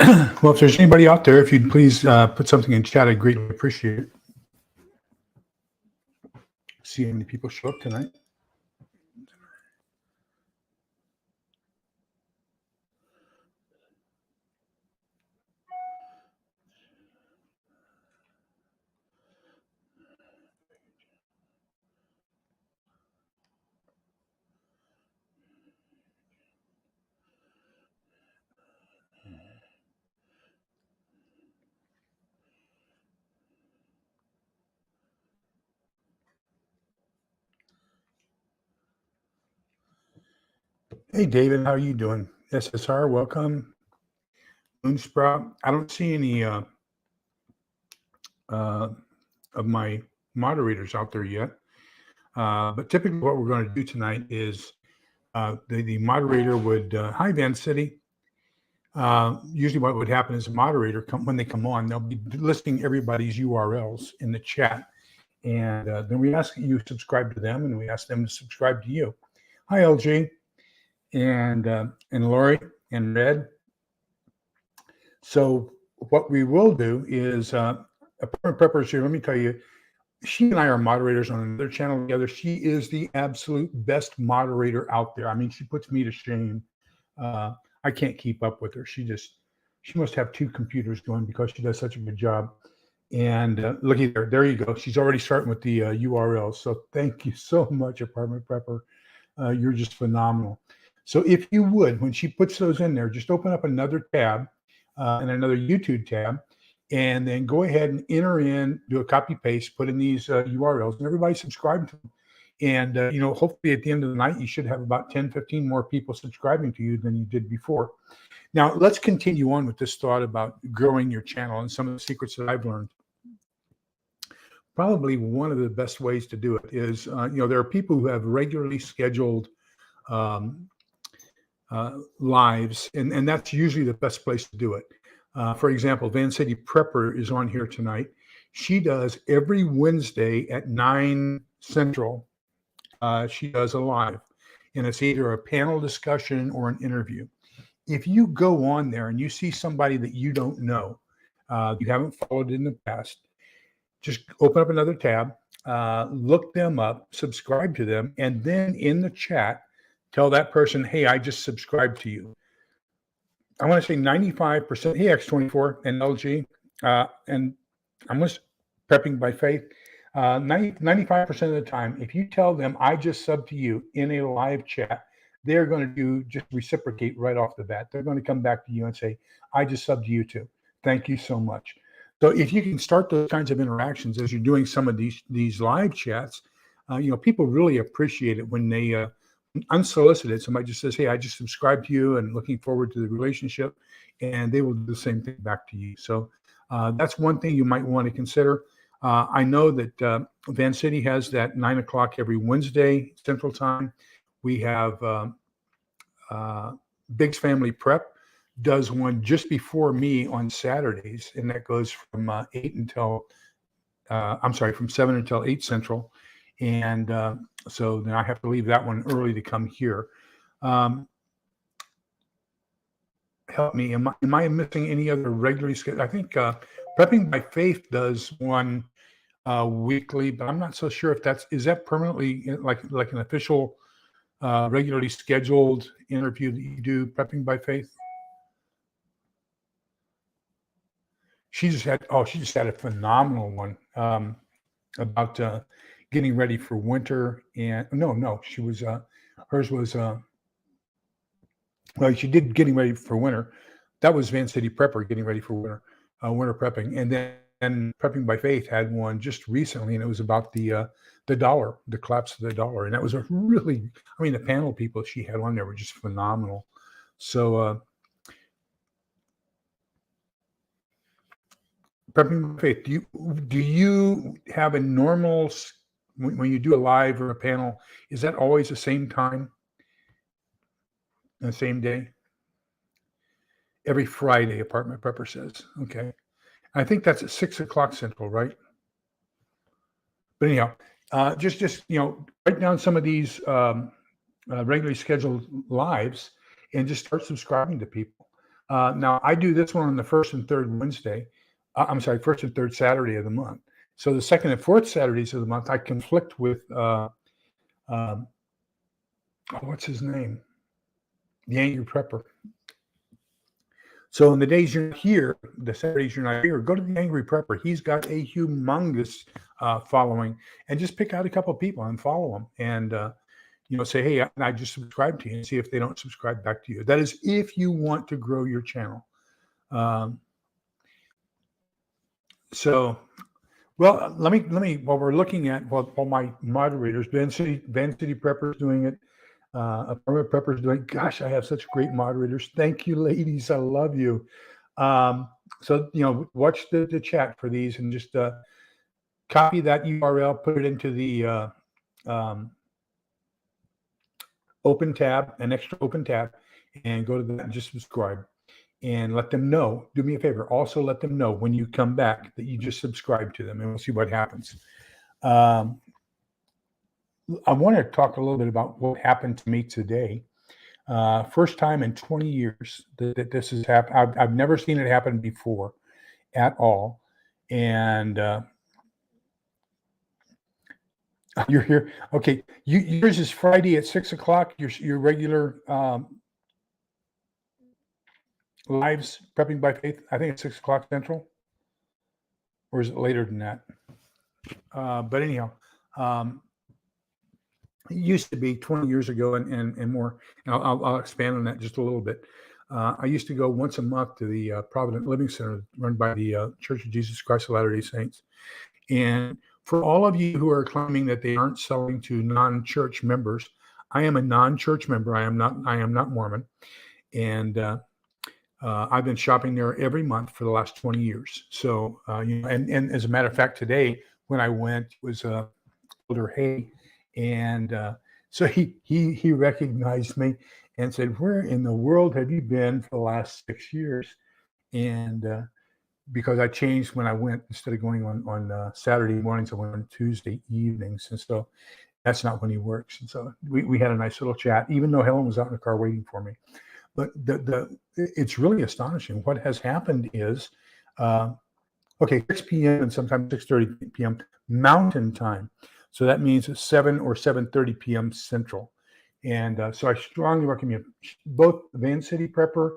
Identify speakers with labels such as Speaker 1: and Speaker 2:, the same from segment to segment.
Speaker 1: Well, if there's anybody out there, if you'd please put something in chat, I'd greatly appreciate it. See how many people show up tonight. Hey, David, how are you doing? SSR, welcome. Moonsprout. I don't see any of my moderators out there yet. But typically what we're going to do tonight is the moderator would, hi, Van City. Usually what would happen is a moderator, when they come on, they'll be listing everybody's URLs in the chat. And then we ask you to subscribe to them, and we ask them to subscribe to you. Hi, LG. And Lori and Red. So what we will do is Apartment Preppers here. Let me tell you, she and I are moderators on another channel together. She is the absolute best moderator out there. I mean, she puts me to shame. I can't keep up with her. She must have two computers going because she does such a good job. And looky there you go. She's already starting with the URLs. So thank you so much, Apartment Prepper. You're just phenomenal. So if you would, when she puts those in there, just open up another tab and another YouTube tab, and then go ahead and enter in, do a copy paste, put in these URLs, and everybody subscribe to them. And, hopefully at the end of the night, you should have about 10, 15 more people subscribing to you than you did before. Now, let's continue on with this thought about growing your channel and some of the secrets that I've learned. Probably one of the best ways to do it is, there are people who have regularly scheduled lives, and that's usually the best place to do it. For example, Van City Prepper is on here tonight. She does every Wednesday at 9 Central. She does a live, and it's either a panel discussion or an interview. If you go on there and you see somebody that you don't know, you haven't followed in the past, just open up another tab, look them up, subscribe to them, and then in the chat, tell that person, hey, I just subscribed to you. I want to say 95%, hey, X24 and LG, and I'm just prepping by faith. 95% of the time, if you tell them I just subbed to you in a live chat, they're going to just reciprocate right off the bat. They're going to come back to you and say, I just subbed to you too. Thank you so much. So if you can start those kinds of interactions as you're doing some of these live chats, people really appreciate it when they unsolicited, somebody just says, hey, I just subscribed to you and looking forward to the relationship, and they will do the same thing back to you. So that's one thing you might want to consider. I know that Van City has that 9 o'clock every Wednesday Central Time. We have Big's Family Prep does one just before me on Saturdays, and that goes from from 7 until 8 Central. And so then I have to leave that one early to come here. Help me. Am I missing any other regularly scheduled? I think Prepping by Faith does one weekly, but I'm not so sure if is that permanently like an official regularly scheduled interview that you do, Prepping by Faith? She just had a phenomenal one about getting ready for winter. And no, she was hers was she did getting ready for winter. That was Van City Prepper getting ready for winter prepping. And then Prepping by Faith had one just recently, and it was about the dollar, the collapse of the dollar. And that was the panel people she had on there were just phenomenal. So Prepping by Faith, do you have a normal, when you do a live or a panel, is that always the same time, the same day? Every Friday, Apartment Prepper says. Okay. I think that's at 6 o'clock Central, right? But anyhow, just write down some of these regularly scheduled lives and just start subscribing to people. Now I do this one on the first and third Wednesday. I'm sorry, first and third Saturday of the month. So the second and fourth Saturdays of the month, I conflict with what's his name? The Angry Prepper. So on the days you're not here, the Saturdays you're not here, go to the Angry Prepper. He's got a humongous following, and just pick out a couple of people and follow them, and say, hey, I just subscribed to you, and see if they don't subscribe back to you. That is if you want to grow your channel. So, well, let me while we're looking at while my moderators, Van City Prepper is doing it. Apartment Prepper's doing. Gosh, I have such great moderators. Thank you, ladies. I love you. So watch the chat for these, and just copy that URL, put it into the open tab, an extra open tab, and go to that and just subscribe, and let them know. Do me a favor. Also, let them know when you come back that you just subscribe to them, and we'll see what happens. I want to talk a little bit about what happened to me today. First time in 20 years that this has happened. I've never seen it happen before at all. And you're here. Okay. Yours is Friday at 6 o'clock. Your regular lives, Prepping by Faith. I think it's 6 o'clock Central. Or is it later than that? But anyhow, it used to be 20 years ago and more. And I'll expand on that just a little bit. I used to go once a month to the Provident Living Center run by the Church of Jesus Christ of Latter-day Saints. And for all of you who are claiming that they aren't selling to non-church members, I am a non-church member. I am not Mormon. And I've been shopping there every month for the last 20 years. So, and as a matter of fact, today when I went, it was Elder Hay. And so he recognized me and said, where in the world have you been for the last 6 years? And because I changed when I went, instead of going on Saturday mornings, I went on Tuesday evenings. And so that's not when he works. And so we had a nice little chat, even though Helen was out in the car waiting for me. But it's really astonishing. What has happened is, 6 p.m. and sometimes 6:30 p.m. Mountain Time. So that means it's 7 or 7:30 p.m. Central. And so I strongly recommend both Van City Prepper,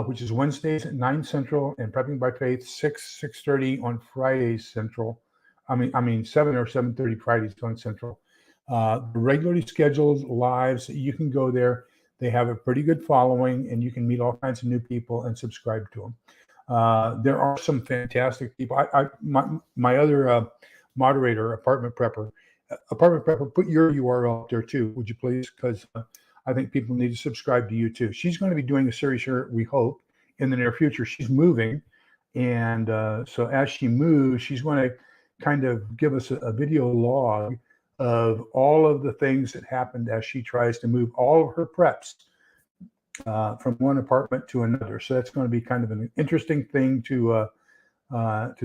Speaker 1: which is Wednesdays at 9 Central, and Prepping by Faith, 6:30 on Fridays Central. I mean 7 or 7:30 Fridays on Central. Regularly scheduled lives. You can go there. They have a pretty good following, and you can meet all kinds of new people and subscribe to them. There are some fantastic people. My other moderator, Apartment Prepper, put your URL up there too, would you please? Because I think people need to subscribe to you too. She's going to be doing a series here, we hope, in the near future. She's moving, and so as she moves, she's going to kind of give us a video log of all of the things that happened as she tries to move all of her preps from one apartment to another. So that's going to be kind of an interesting thing to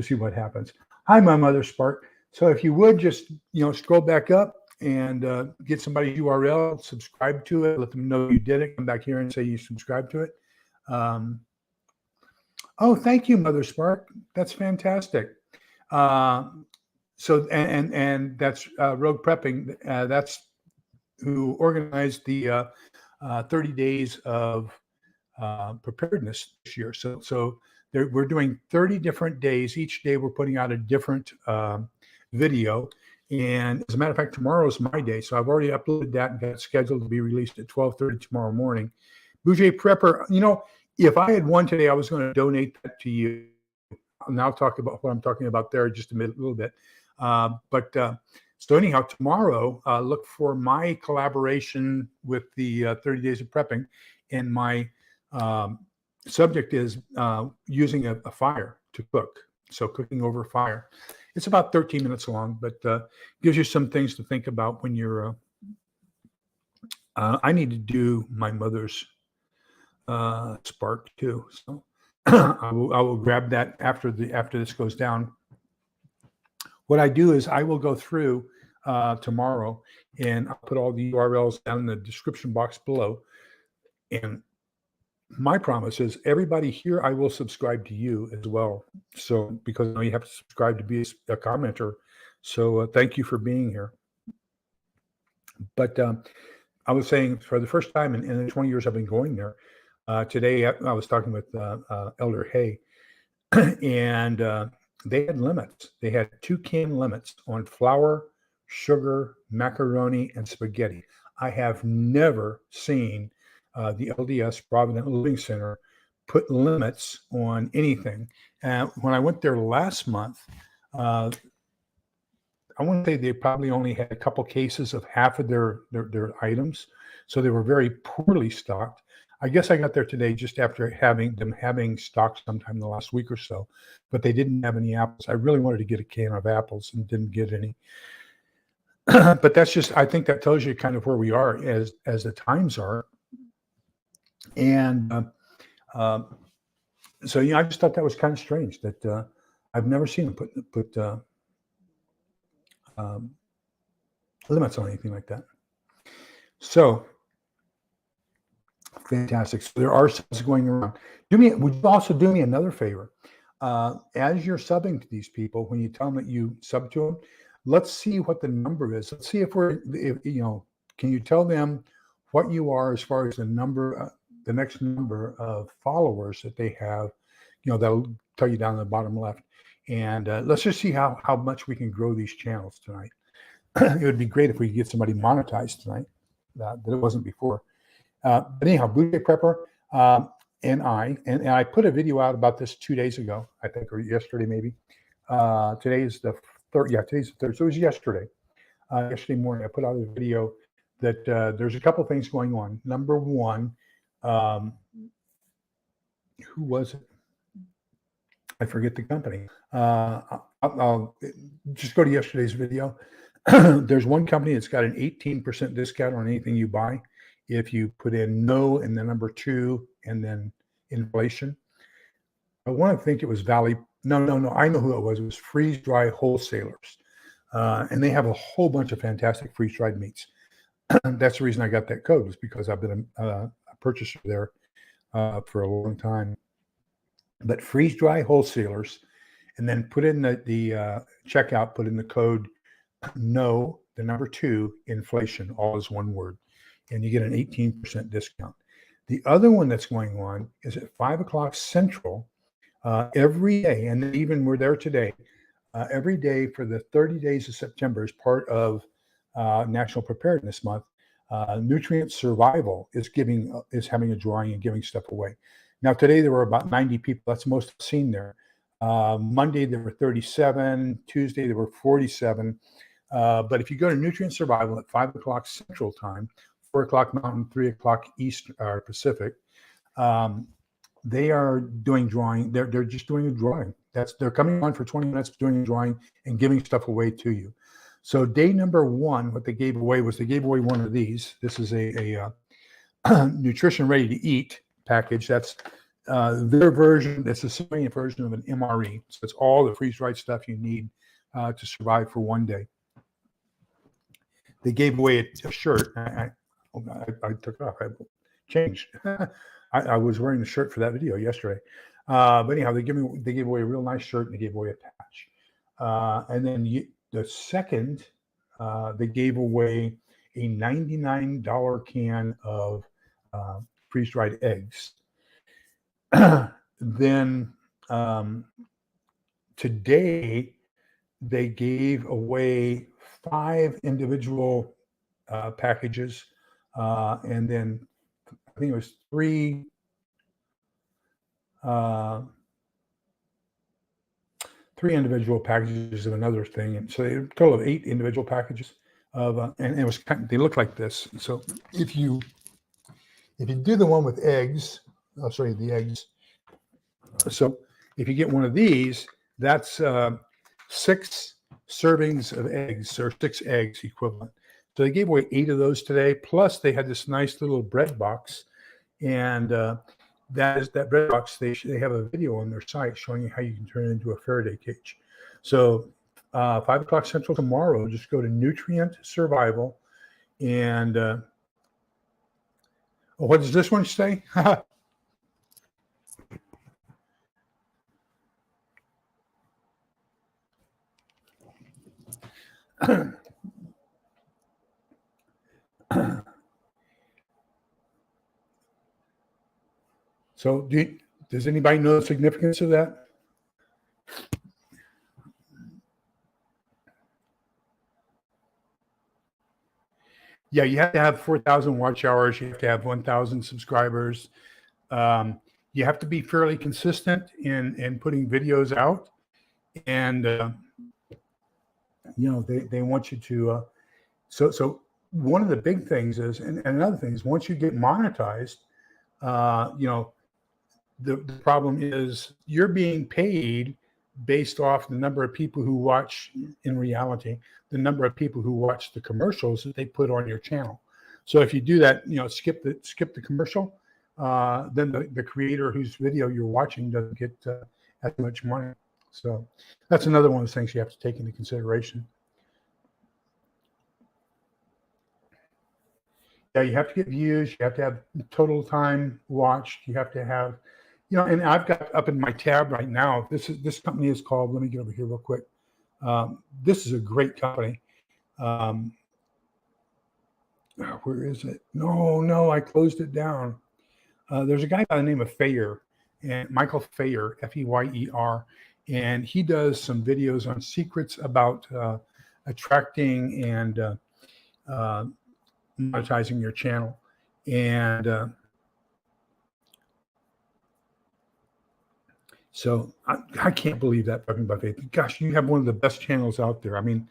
Speaker 1: see what happens. Hi, my mother Spark. So if you would just scroll back up and get somebody's URL, subscribe to it, let them know you did it, come back here and say you subscribed to it. Oh, thank you, Mother Spark. That's fantastic. So and that's Rogue Prepping. That's who organized the 30 days of preparedness this year. So we're doing 30 different days. Each day we're putting out a different video. And as a matter of fact, tomorrow is my day. So I've already uploaded that and got it scheduled to be released at 12:30 tomorrow morning. Bouger Prepper, if I had one today, I was going to donate that to you. I'll now talk about what I'm talking about there just a little bit. So anyhow, tomorrow, look for my collaboration with the 30 Days of Prepping. And my subject is using a fire to cook. So cooking over fire. It's about 13 minutes long, but gives you some things to think about when you're. I need to do my mother's Spark too, so I will grab that after this goes down. What I do is I will go through tomorrow, and I'll put all the URLs down in the description box below, and my promise is everybody here, I will subscribe to you as well. So, because I know you have to subscribe to be a commenter. So thank you for being here. But I was saying for the first time in the 20 years I've been going there, today I was talking with Elder Hay, and they had limits. They had 2-can limits on flour, sugar, macaroni, and spaghetti. I have never seen the LDS Provident Living Center put limits on anything. And when I went there last month, I want to say they probably only had a couple cases of half of their items, so they were very poorly stocked. I guess I got there today just after having stock sometime in the last week or so, but they didn't have any apples. I really wanted to get a can of apples and didn't get any. But that's just, I think that tells you kind of where we are as the times are. And so, I just thought that was kind of strange that I've never seen them put limits on anything like that. So fantastic. So there are subs going around. Would you also do me another favor? As you're subbing to these people, when you tell them that you sub to them, let's see what the number is. Let's see if can you tell them what you are as far as the number, the next number of followers that they have, that'll tell you down in the bottom left. And let's just see how much we can grow these channels tonight. It would be great if we could get somebody monetized tonight that it wasn't before. But anyhow, Blue Jay Prepper and I put a video out about this 2 days ago, I think, or yesterday maybe. Today is the third. Yeah, today's the third. So it was yesterday. Yesterday morning, I put out a video that there's a couple things going on. Number one, who was it? I forget the company. I'll just go to yesterday's video. There's one company that's got an 18% discount on anything you buy if you put in no and the number 2 and then inflation. I want to think it was Valley. No. I know who it was. It was Freeze Dry Wholesalers. And they have a whole bunch of fantastic freeze dried meats. That's the reason I got that code, was because I've been a purchaser there for a long time. But Freeze Dry Wholesalers, and then put in the checkout, put in the code no, the number 2, inflation, all is one word, and you get an 18% discount. The other one that's going on is at 5 o'clock Central every day, and even we're there today, every day for the 30 days of September as part of National Preparedness Month. Nutrient Survival is having a drawing and giving stuff away. Now, today there were about 90 people. That's the most I've seen there. Monday there were 37. Tuesday there were 47. But if you go to Nutrient Survival at 5 o'clock Central Time, 4 o'clock Mountain, 3 o'clock East or Pacific, they are doing drawing. They're just doing a drawing. They're coming on for 20 minutes, doing a drawing and giving stuff away to you. So day number 1, what they gave away was one of these. This is a nutrition ready to eat package. That's their version. That's a Sumerian version of an MRE. So it's all the freeze-dried stuff you need to survive for one day. They gave away a shirt. I took it off. I changed. I was wearing the shirt for that video yesterday. But anyhow, they gave away a real nice shirt, and they gave away a patch. And then the second, they gave away a $99 can of freeze-dried eggs. Then today, they gave away 5 individual packages, and then I think it was 3 individual packages of another thing, and so a total of 8 individual packages of and it was they look like this. So if you do the one with eggs, I'll show you the eggs. So if you get one of these, that's 6 servings of eggs, or 6 eggs equivalent. So they gave away 8 of those today. Plus, they had this nice little bread box, and that bread box. They have a video on their site showing you how you can turn it into a Faraday cage. So 5 o'clock Central tomorrow, just go to Nutrient Survival, and what does this one say? So does anybody know the significance of that? Yeah, you have to have 4,000 watch hours. You have to have 1,000 subscribers. Um, you have to be fairly consistent in putting videos out. And, they want you to, so one of the big things is, and another thing is once you get monetized, uh, you know, the problem is you're being paid based off the number of people who watch in reality, the number of people who watch the commercials that they put on your channel. So if you do that, skip the commercial, then the creator whose video you're watching doesn't get as much money. So that's another one of the things you have to take into consideration. Yeah, you have to get views. You have to have total time watched. You have to have, and I've got up in my tab right now. This company is called. Let me get over here real quick. This is a great company. Where is it? No, I closed it down. There's a guy by the name of Fayer, and Michael Fayer, Feyer, and he does some videos on secrets about attracting and monetizing your channel. And so I can't believe that, talking about faith. Gosh, you have one of the best channels out there. I mean,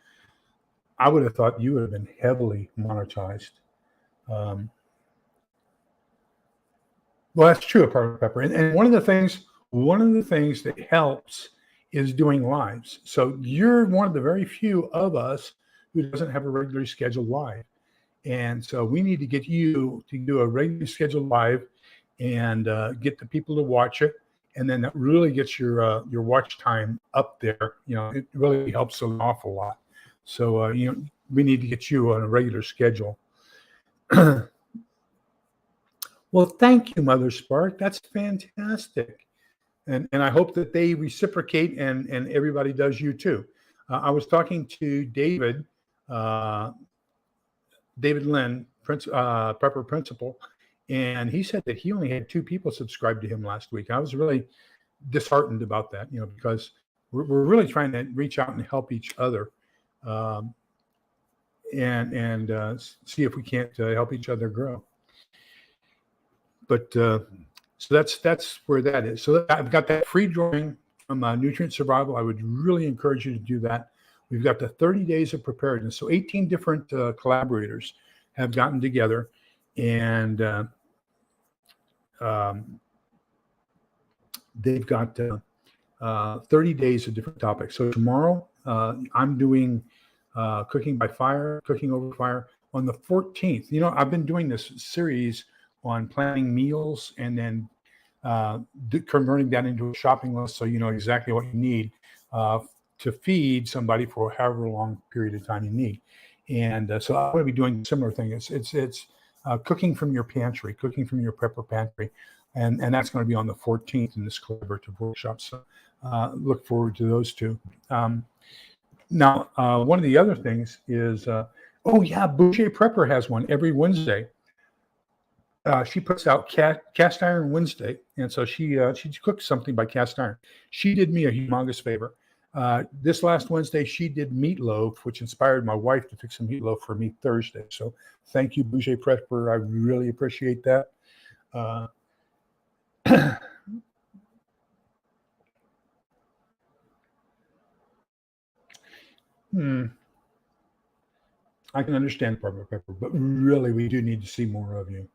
Speaker 1: I would have thought you would have been heavily monetized. Well, that's true of Prepper Pepper. And one of the things that helps is doing lives. So you're one of the very few of us who doesn't have a regularly scheduled live. And so we need to get you to do a regularly scheduled live and get the people to watch it. And then that really gets your watch time up there. It really helps an awful lot. So, we need to get you on a regular schedule. Well, thank you, Mother Spark. That's fantastic. And I hope that they reciprocate and everybody does you too. I was talking to David Lynn, Prepper Principal, and he said that he only had 2 people subscribe to him last week. I was really disheartened about that, because we're really trying to reach out and help each other, and see if we can't help each other grow. But so that's where that is. So I've got that free drawing from Nutrient Survival. I would really encourage you to do that. We've got the 30 days of preparedness. So 18 different collaborators have gotten together, and they've got 30 days of different topics. So tomorrow I'm doing cooking over fire. On the 14th, I've been doing this series on planning meals and then converting that into a shopping list so you know exactly what you need to feed somebody for however long period of time you need. And so I'm going to be doing a similar thing. It's cooking from your pantry, cooking from your Prepper Pantry. And that's going to be on the 14th in this collaborative workshop. So look forward to those two. Now, one of the other things is, Boucher Prepper has one every Wednesday. She puts out Cast Iron Wednesday, and so she cooks something by cast iron. She did me a humongous favor. This last Wednesday, she did meatloaf, which inspired my wife to fix some meatloaf for me Thursday. So thank you, Boucher Prepper. I really appreciate that. I can understand Prepper Pepper, but really, we do need to see more of you.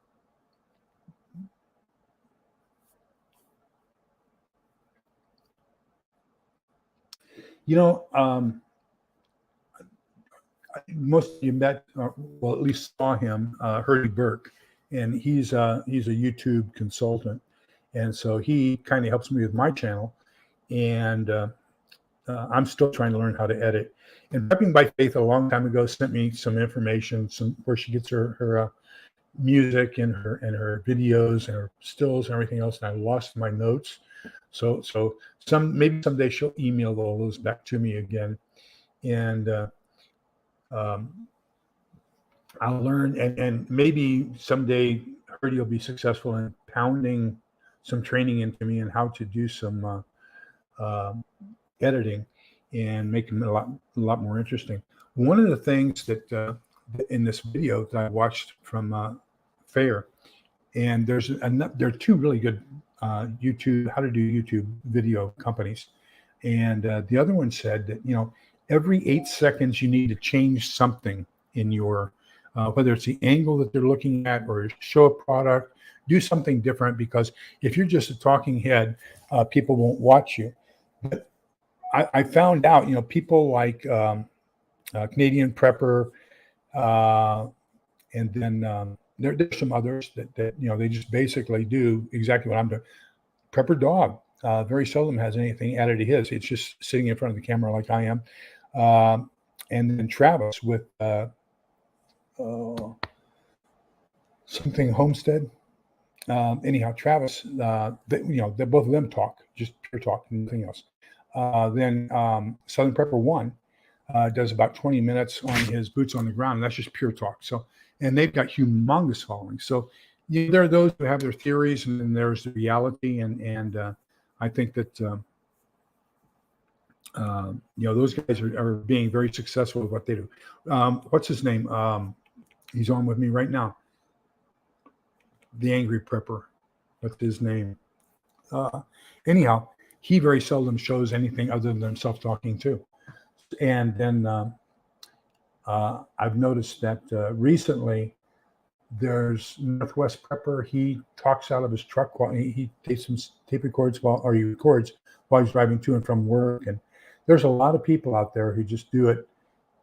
Speaker 1: Most of you met, well, at least saw him, Hurdy Burke, and he's a YouTube consultant, and so he kind of helps me with my channel, and I'm still trying to learn how to edit. And Prepping by Faith a long time ago sent me some information, where she gets her music and her videos and her stills and everything else, and I lost my notes. So maybe someday she'll email all those back to me again. And I'll learn, and maybe someday Herdy will be successful in pounding some training into me and how to do some editing and make them a lot more interesting. One of the things that in this video that I watched from Fair, and there are two really good YouTube how to do YouTube video companies, and the other one said that every 8 seconds you need to change something in your whether it's the angle that they're looking at or show a product, do something different, because if you're just a talking head, people won't watch you. But I found out, people like Canadian Prepper, and then there's some others that they just basically do exactly what I'm doing. Prepper Dog very seldom has anything added to his. It's just sitting in front of the camera like I am. And then Travis with something Homestead. Anyhow, Travis, they both of them talk, just pure talk, nothing else. Then Southern Prepper 1 does about 20 minutes on his boots on the ground, and that's just pure talk. So, and they've got humongous followings. So there are those who have their theories, and then there's the reality, and I think that those guys are being very successful with what they do. What's his name? He's on with me right now. The Angry Prepper. What's his name? Anyhow, he very seldom shows anything other than himself talking too. And then I've noticed that recently there's Northwest Prepper. He talks out of his truck while he takes some tape records he records while he's driving to and from work. And there's a lot of people out there who just do it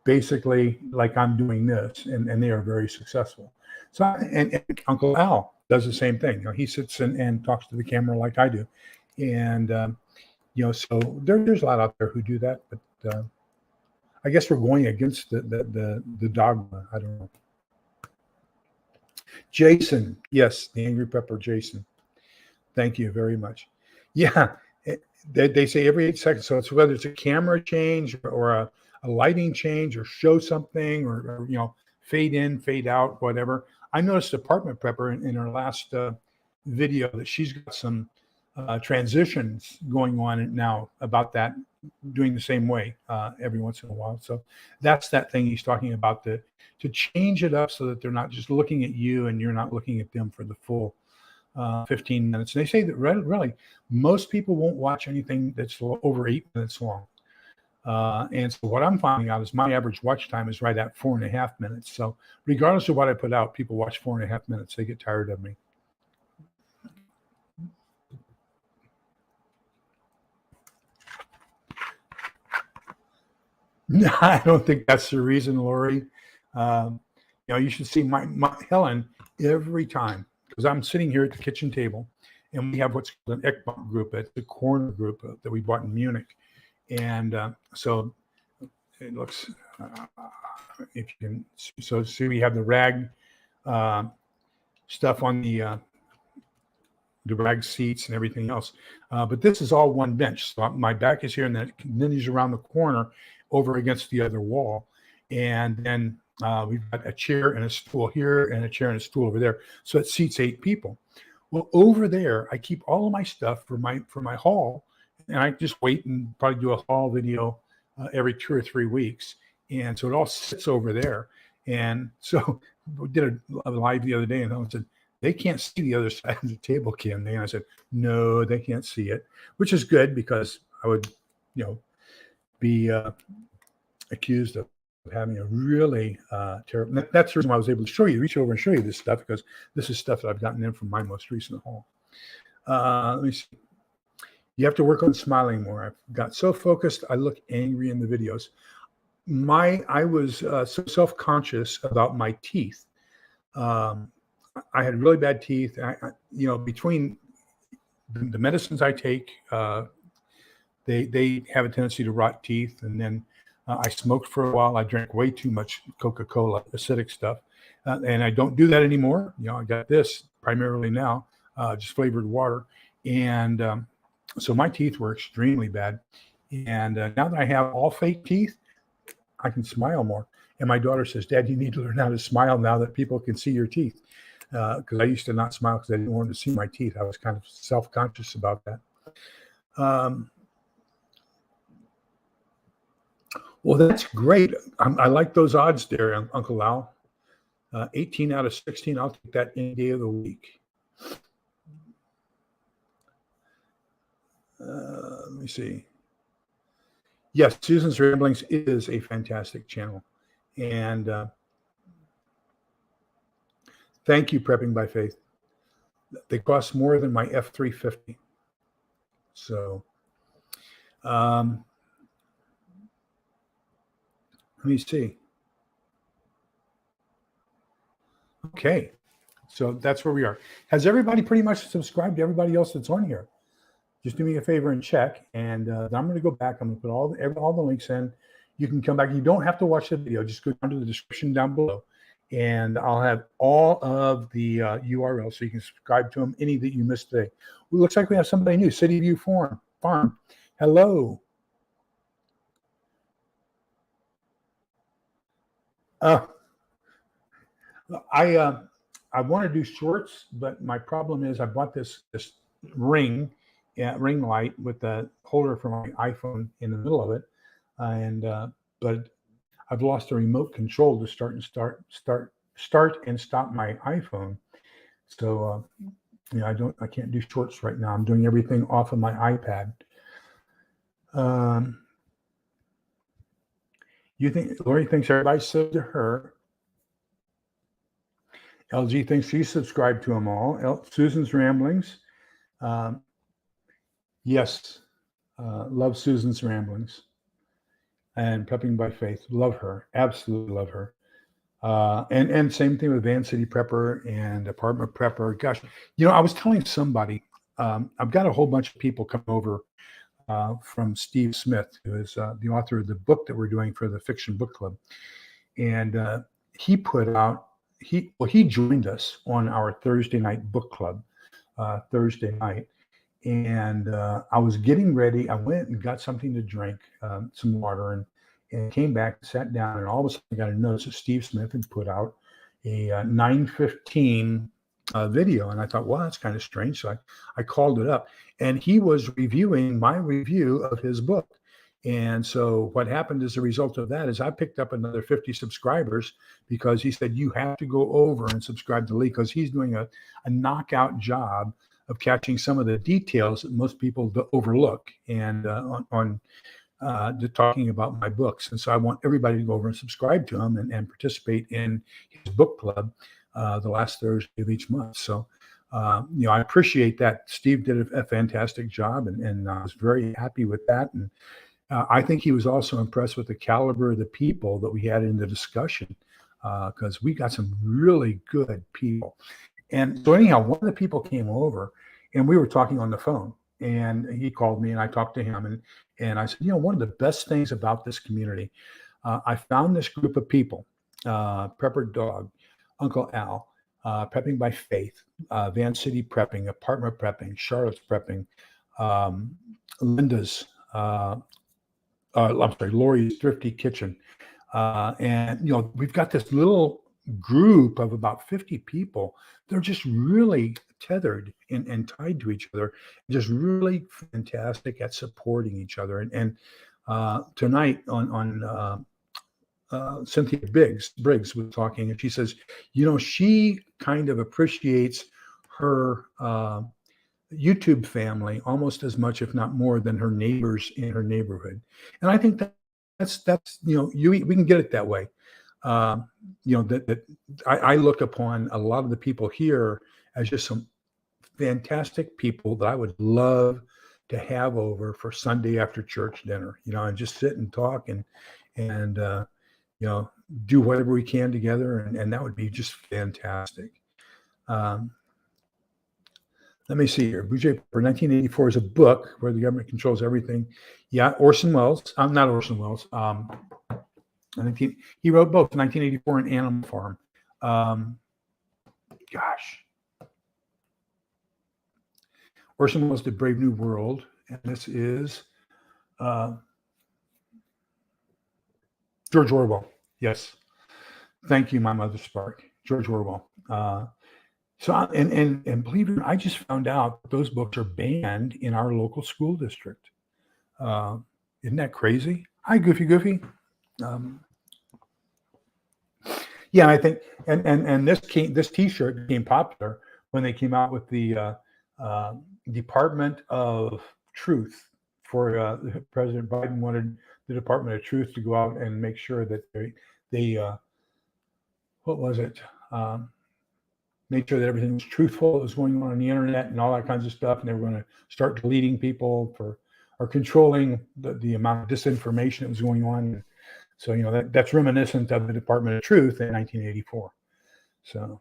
Speaker 1: basically like I'm doing this, and they are very successful. So, and Uncle Al does the same thing. He sits and talks to the camera like I do. And, so there's a lot out there who do that, but I guess we're going against the dogma. I don't know. Jason, yes, the Angry Prepper, Jason. Thank you very much. Yeah, they say every 8 seconds. So it's whether it's a camera change or a lighting change or show something or fade in, fade out, whatever. I noticed Apartment Prepper in her last video that she's got some transitions going on now about that, doing the same way every once in a while. So that's that thing he's talking about, to change it up so that they're not just looking at you and you're not looking at them for the full 15 minutes. And they say that really most people won't watch anything that's over 8 minutes long. And so what I'm finding out is my average watch time is right at 4.5 minutes. So regardless of what I put out, people watch 4.5 minutes. They get tired of me. No, I don't think that's the reason, Lori. You should see my Helen every time, because I'm sitting here at the kitchen table, and we have what's called an Eckbach group. It's a corner group that we bought in Munich. And so it looks, if you can, so see, we have the rag stuff on the rag seats and everything else. But this is all one bench. So my back is here, and then it continues around the corner over against the other wall. And then we've got a chair and a stool here and a chair and a stool over there. So it seats 8 people. Well, over there, I keep all of my stuff for my haul. And I just wait and probably do a haul video every 2 or 3 weeks. And so it all sits over there. And so we did a live the other day, and I said, they can't see the other side of the table, can they? And I said, no, they can't see it, which is good, because I would, be accused of having a really terrible. That's the reason why I was able to reach over and show you this stuff, because this is stuff that I've gotten in from my most recent haul. Let me see. You have to work on smiling more. I've got so focused, I look angry in the videos. I was so self-conscious about my teeth. I had really bad teeth. Between the medicines I take, they have a tendency to rot teeth. And then I smoked for a while. I drank way too much Coca-Cola, acidic stuff. And I don't do that anymore. I got this primarily now, just flavored water. And so my teeth were extremely bad. And now that I have all fake teeth, I can smile more. And my daughter says, Dad, you need to learn how to smile now that people can see your teeth. Because I used to not smile because I didn't want to see my teeth. I was kind of self-conscious about that. Well, that's great. I like those odds there, Uncle Al. 18 out of 16. I'll take that any day of the week. Let me see. Yes, Susan's Ramblings is a fantastic channel. And thank you, Prepping by Faith. They cost more than my F-350. So let me see. Okay. So that's where we are. Has everybody pretty much subscribed to everybody else that's on here? Just do me a favor and check. And I'm going to go back. I'm going to put all the links in. You can come back. You don't have to watch the video. Just go down to the description down below. And I'll have all of the URLs so you can subscribe to them, any that you missed today. Well, looks like we have somebody new, City View Farm. Hello. I want to do shorts, but my problem is I bought this ring light with the holder for my iPhone in the middle of it, but I've lost the remote control to start and stop my iPhone. So I can't do shorts right now. I'm doing everything off of my iPad. Lori thinks everybody said to her. LG thinks she subscribed to them all. Susan's Ramblings. Yes. Love Susan's Ramblings. And Prepping by Faith. Love her. Absolutely love her. And same thing with Van City Prepper and Apartment Prepper. Gosh, I was telling somebody, I've got a whole bunch of people come over from Steve Smith, who is the author of the book that we're doing for the Fiction Book Club. And he put out, he joined us on our Thursday night book club, Thursday night. And I was getting ready. I went and got something to drink, some water, and came back, sat down, and all of a sudden I got a notice that Steve Smith had put out a 9:15 video. And I thought, well, that's kind of strange. So I called it up, and he was reviewing my review of his book. And so what happened as a result of that is I picked up another 50 subscribers because he said, you have to go over and subscribe to Lee because he's doing a knockout job of catching some of the details that most people overlook and talking about my books. And so I want everybody to go over and subscribe to him and participate in his book club the last Thursday of each month. So, I appreciate that. Steve did a fantastic job, and I was very happy with that. And I think he was also impressed with the caliber of the people that we had in the discussion because we got some really good people. And so anyhow, one of the people came over and we were talking on the phone, and he called me and I talked to him and I said, one of the best things about this community, I found this group of people, Prepper Dog, Uncle Al, Prepping by Faith, Van City Prepping, Apartment Prepping, Charlotte's Prepping, Linda's, Lori's Thrifty Kitchen. And we've got this little group of about 50 people. They're just really tethered and tied to each other, just really fantastic at supporting each other. And tonight on Cynthia Briggs was talking, and she says, she kind of appreciates her YouTube family almost as much, if not more, than her neighbors in her neighborhood. And I think that's we can get it that way. That I look upon a lot of the people here as just some fantastic people that I would love to have over for Sunday after church dinner, and just sit and talk and do whatever we can together. And that would be just fantastic. Let me see here. Bouger for 1984 is a book where the government controls everything. Yeah, Orson Welles. Not Orson Welles. I think he wrote both 1984 and Animal Farm. Orson Welles did Brave New World, and this is George Orwell. Yes. Thank you, my mother spark. George Orwell. And believe it or not, I just found out that those books are banned in our local school district. Uh, isn't that crazy? Hi, Goofy. Um, yeah, I think, and this T-shirt became popular when they came out with the Department of Truth for President Biden wanted the Department of Truth to go out and make sure that they what was it? Made sure that everything was truthful that was going on the internet and all that kinds of stuff, and they were going to start deleting people or controlling the amount of disinformation that was going on. So that's reminiscent of the Department of Truth in 1984. So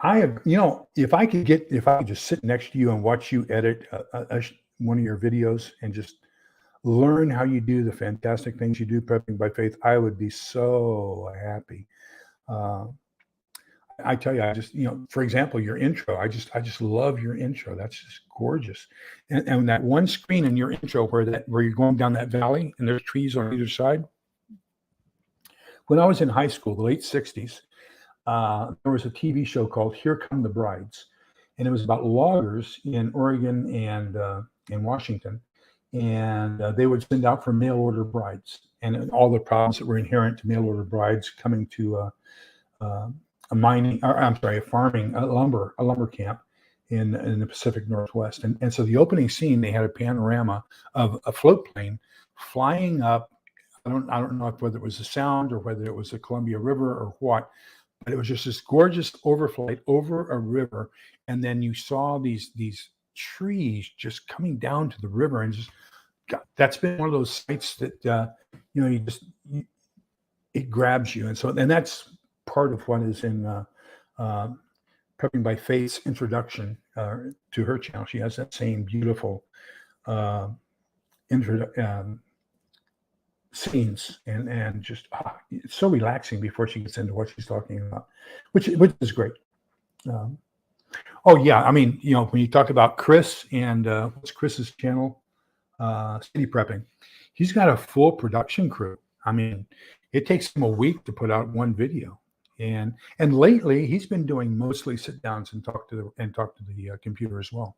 Speaker 1: if I could just sit next to you and watch you edit one of your videos and just learn how you do the fantastic things you do prepping by faith, I would be so happy. I tell you, I just, for example, your intro, I just love your intro. That's just gorgeous. And that one screen in your intro where you're going down that valley and there's trees on either side. When I was in high school, the late 60s, there was a TV show called Here Come the Brides. And it was about loggers in Oregon and in Washington. And they would send out for mail order brides and all the problems that were inherent to mail order brides coming to a lumber camp in the Pacific Northwest. And so the opening scene, they had a panorama of a float plane flying up. I don't know whether it was the Sound or whether it was the Columbia River or what, but it was just this gorgeous overflight over a river. And then you saw these trees just coming down to the river, and that's been one of those sights that it grabs you. And that's part of what is in Prepping by Faith's introduction to her channel. She has that same beautiful scenes and just it's so relaxing before she gets into what she's talking about, which is great. When you talk about Chris and what's Chris's channel, City Prepping, he's got a full production crew. I mean, it takes him a week to put out one video. And lately, he's been doing mostly sit downs and talk to the computer as well.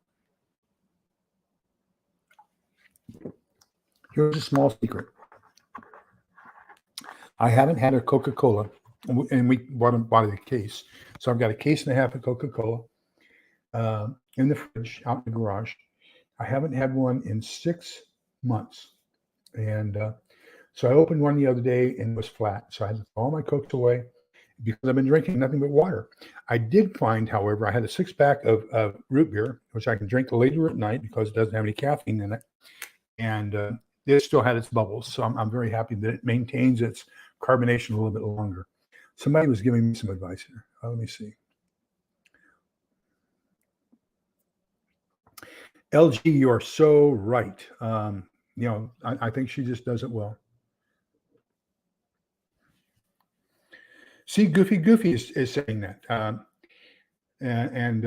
Speaker 1: Here's a small secret. I haven't had a Coca-Cola, and we bought a case. So I've got a case and a half of Coca-Cola in the fridge out in the garage. I haven't had one in 6 months, and so I opened one the other day and it was flat. So I had to throw all my Cokes away, because I've been drinking nothing but water. I did find, however, I had a 6-pack of root beer, which I can drink later at night because it doesn't have any caffeine in it. And it still had its bubbles. So I'm very happy that it maintains its carbonation a little bit longer. Somebody was giving me some advice here. Let me see. LG, you're so right. I think she just does it well. See, Goofy is saying that. And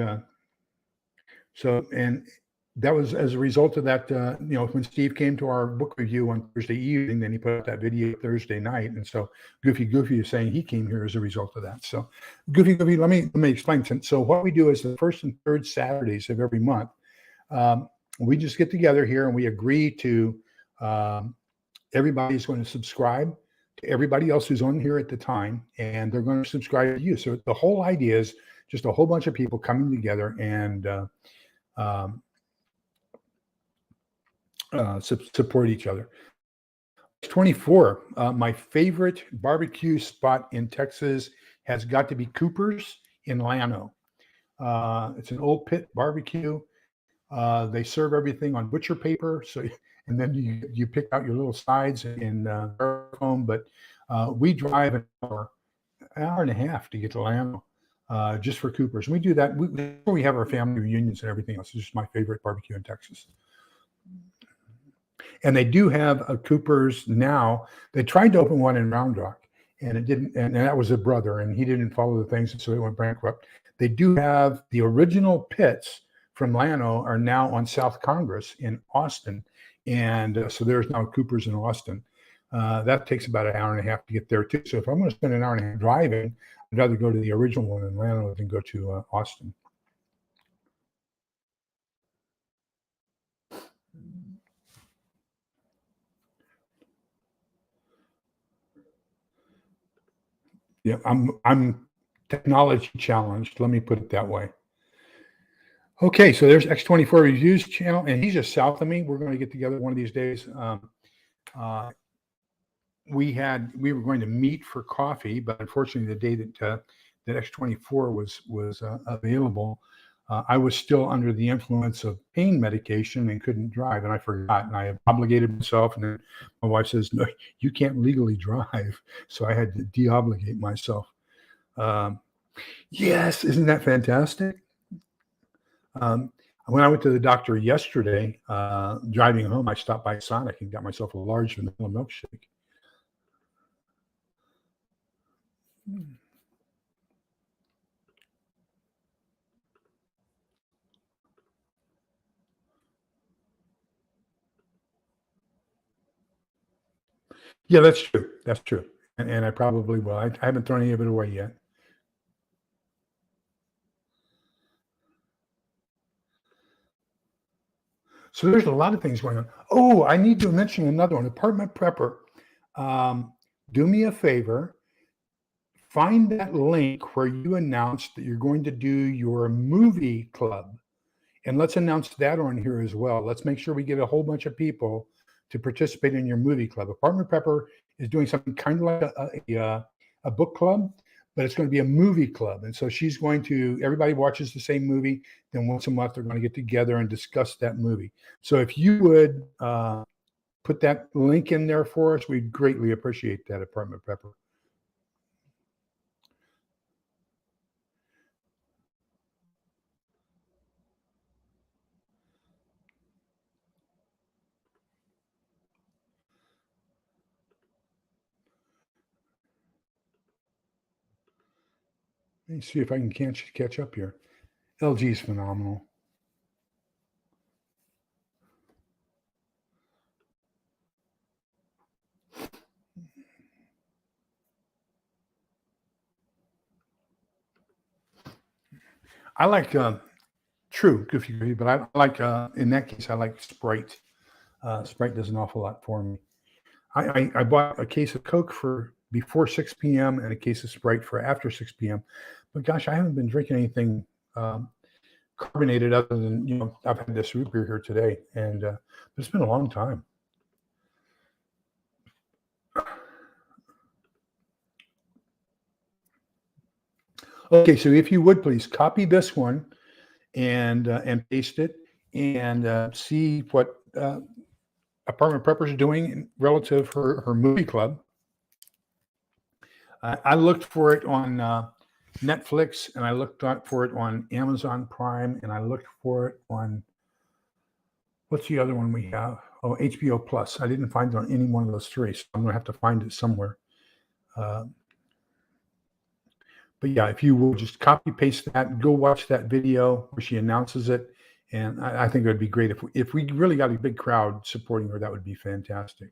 Speaker 1: that was as a result of that, when Steve came to our book review on Thursday evening, then he put out that video Thursday night. And so Goofy is saying he came here as a result of that. So Goofy, let me explain. So what we do is the first and third Saturdays of every month, we just get together here and we agree to everybody's going to subscribe to everybody else who's on here at the time, and they're going to subscribe to you. So the whole idea is just a whole bunch of people coming together and support each other. 24, my favorite barbecue spot in Texas has got to be Cooper's in Llano. It's an old pit barbecue. They serve everything on butcher paper, and then you pick out your little sides in styrofoam. But we drive an hour and a half to get to Llano just for Cooper's. And we do that. We have our family reunions and everything else. It's just my favorite barbecue in Texas. And they do have a Cooper's now. They tried to open one in Round Rock, and it didn't. And that was a brother, and he didn't follow the things, and so it went bankrupt. They do have the original pits from Llano are now on South Congress in Austin And so there's now Cooper's in Austin. That takes about an hour and a half to get there too. So if I'm going to spend an hour and a half driving, I'd rather go to the original one in Atlanta than go to Austin. Yeah, I'm technology challenged. Let me put it that way. Okay, so there's X24 Reviews channel, and he's just south of me. We're going to get together one of these days. Uh, we were going to meet for coffee, but unfortunately, the day that X24 was available, I was still under the influence of pain medication and couldn't drive, and I forgot, and I obligated myself. And then my wife says, "No, you can't legally drive," so I had to deobligate myself. Um, yes, isn't that fantastic? Um, when I went to the doctor yesterday, driving home, I stopped by Sonic and got myself a large vanilla milkshake. Mm. Yeah, that's true. That's true. And I probably will. I haven't thrown any of it away yet. So there's a lot of things going on. Oh, I need to mention another one. Apartment Prepper. Um, do me a favor. Find that link where you announced that you're going to do your movie club. And let's announce that on here as well. Let's make sure we get a whole bunch of people to participate in your movie club. Apartment Pepper is doing something kind of like a book club, but it's going to be a movie club. And so she's going to, everybody watches the same movie. Then once a month, they're going to get together and discuss that movie. So if you would put that link in there for us, we'd greatly appreciate that, Apartment Pepper. Let me see if I can catch up here. LG is phenomenal. I like True, Goofy Goofy, but I like, in that case, I like Sprite. Sprite does an awful lot for me. I bought a case of Coke for before 6 p.m. and a case of Sprite for after 6 p.m. But gosh, I haven't been drinking anything carbonated other than, I've had this root beer here today, and it's been a long time. Okay, so if you would please copy this one and paste it and see what Apartment Prepper is doing relative her movie club. I looked for it on Netflix, and I looked for it on Amazon Prime, and I looked for it on, what's the other one we have? Oh, HBO Plus. I didn't find it on any one of those three, so I'm going to have to find it somewhere. Uh, but yeah, if you will just copy paste that, go watch that video where she announces it, and I think it would be great if we really got a big crowd supporting her. That would be fantastic.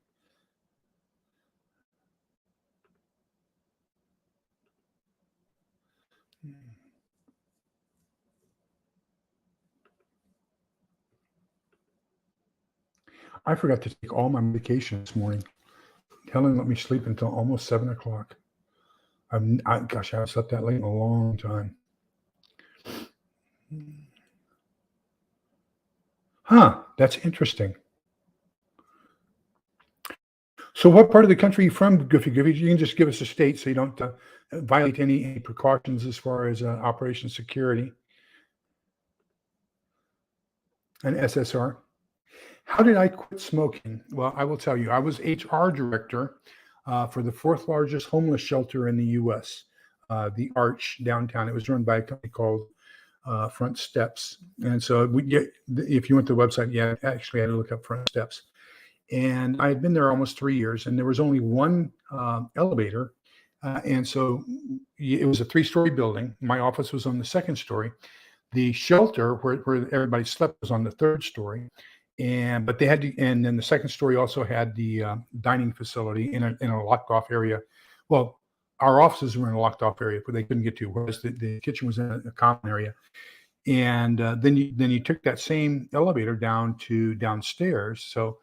Speaker 1: I forgot to take all my medication this morning. Helen let me sleep until almost 7 o'clock. Gosh, I haven't slept that late in a long time. Huh, that's interesting. So what part of the country are you from, Goofy Goofy? You can just give us a state so you don't violate any precautions as far as operation security and SSR. How did I quit smoking? Well, I will tell you, I was HR director for the fourth largest homeless shelter in the U.S., the Arch downtown. It was run by a company called Front Steps. And so if you went to the website, yeah, actually I had to look up Front Steps. And I had been there almost 3 years, and there was only one elevator. And so it was a 3-story building. My office was on the second story. The shelter where everybody slept was on the third story. but they had to, and then the second story also had the dining facility in a locked off area. Well, our offices were in a locked off area where they couldn't get to, whereas the kitchen was in a common area. And then you took that same elevator down to downstairs. So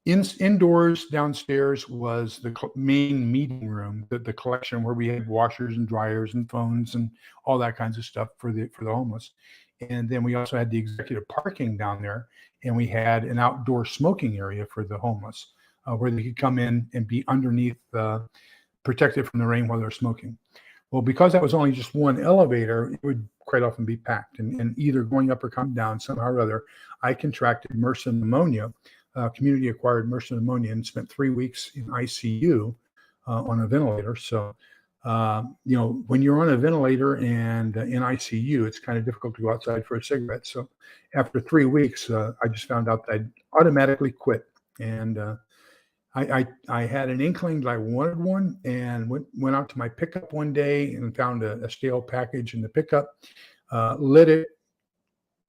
Speaker 1: indoors downstairs was the main meeting room, the collection where we had washers and dryers and phones and all that kinds of stuff for the homeless. And then we also had the executive parking down there, and we had an outdoor smoking area for the homeless, where they could come in and be underneath, protected from the rain while they're smoking. Well, because that was only just one elevator, it would quite often be packed, and either going up or coming down somehow or other. I contracted MRSA pneumonia, community acquired MRSA pneumonia, and spent 3 weeks in ICU on a ventilator. So, when you're on a ventilator and in ICU, it's kind of difficult to go outside for a cigarette. So after 3 weeks, I just found out that I'd automatically quit. And I had an inkling that I wanted one, and went out to my pickup one day and found a stale package in the pickup, lit it,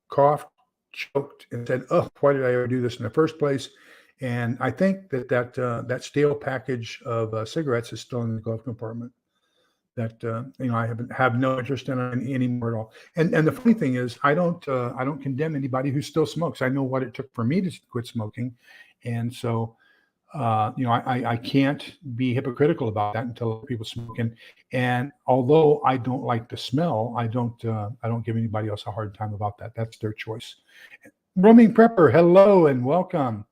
Speaker 1: coughed, choked, and said, "Oh, why did I ever do this in the first place?" And I think that stale package of cigarettes is still in the glove compartment. That I have no interest in it anymore at all. And the funny thing is, I don't condemn anybody who still smokes. I know what it took for me to quit smoking, and so I can't be hypocritical about that until people smoke. And although I don't like the smell, I don't give anybody else a hard time about that. That's their choice. Roaming Prepper, hello and welcome.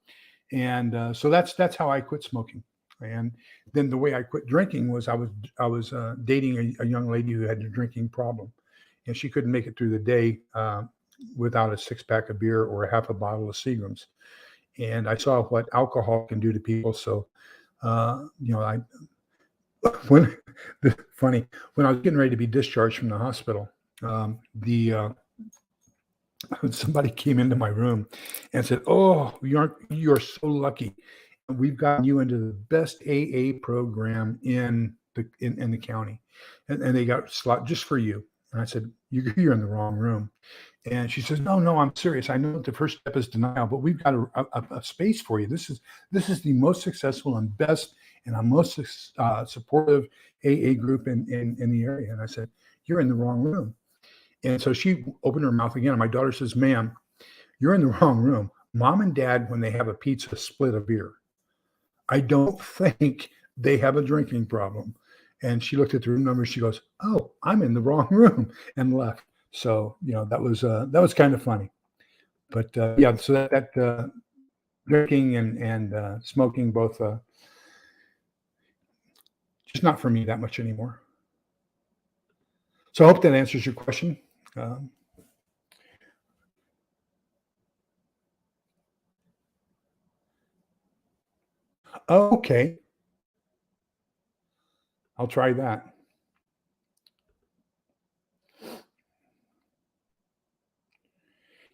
Speaker 1: And so that's how I quit smoking. And then the way I quit drinking was I was dating a young lady who had a drinking problem, and she couldn't make it through the day without a 6-pack of beer or a half a bottle of Seagrams. And I saw what alcohol can do to people. So, when I was getting ready to be discharged from the hospital, somebody came into my room and said, "Oh, you are so lucky. We've gotten you into the best AA program in the county, and they got a slot just for you." And I said, "You're in the wrong room." And she says, "No, I'm serious. I know that the first step is denial, but we've got a space for you. This is the most successful and best and our most supportive AA group in the area." And I said, "You're in the wrong room." And so she opened her mouth again. And my daughter says, "Ma'am, you're in the wrong room. Mom and Dad, when they have a pizza, split a beer. I don't think they have a drinking problem." And she looked at the room number. She goes, "Oh, I'm in the wrong room," and left. So, that was kind of funny. But yeah, so that drinking and smoking both just not for me that much anymore. So I hope that answers your question. Um, okay, I'll try that.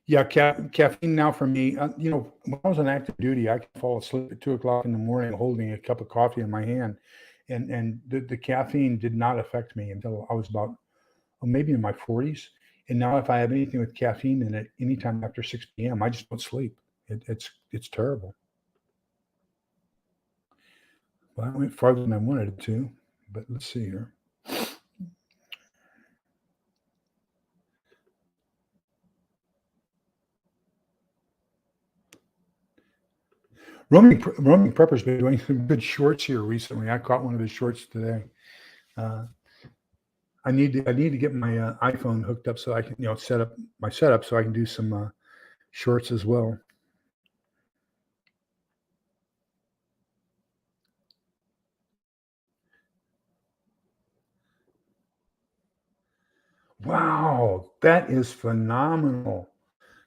Speaker 1: Yeah, caffeine now for me. When I was on active duty, I could fall asleep at 2 o'clock in the morning holding a cup of coffee in my hand, and the caffeine did not affect me until I was about maybe in my 40s. And now, if I have anything with caffeine in it, anytime after 6 p.m., I just don't sleep. It's terrible. Well, I went farther than I wanted to, but let's see here. Roaming Prepper's been doing some good shorts here recently. I caught one of his shorts today. Uh, I need to get my iPhone hooked up so I can set up my setup so I can do some shorts as well. Wow, that is phenomenal!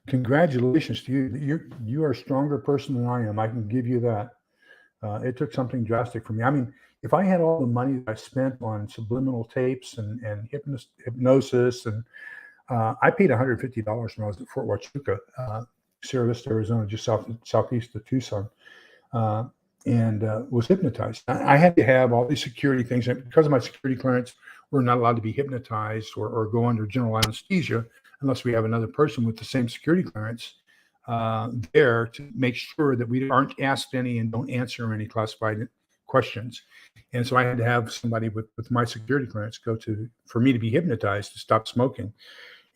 Speaker 1: Congratulations to you. You are a stronger person than I am. I can give you that. It took something drastic for me. I mean, if I had all the money that I spent on subliminal tapes and hypnosis, and I paid $150 when I was at Fort Huachuca, Sierra Vista, Arizona, just southeast of Tucson, uh, and was hypnotized. I had to have all these security things, and because of my security clearance, we're not allowed to be hypnotized or go under general anesthesia unless we have another person with the same security clearance. there to make sure that we aren't asked any and don't answer any classified questions. And so I had to have somebody with my security clearance for me to be hypnotized to stop smoking.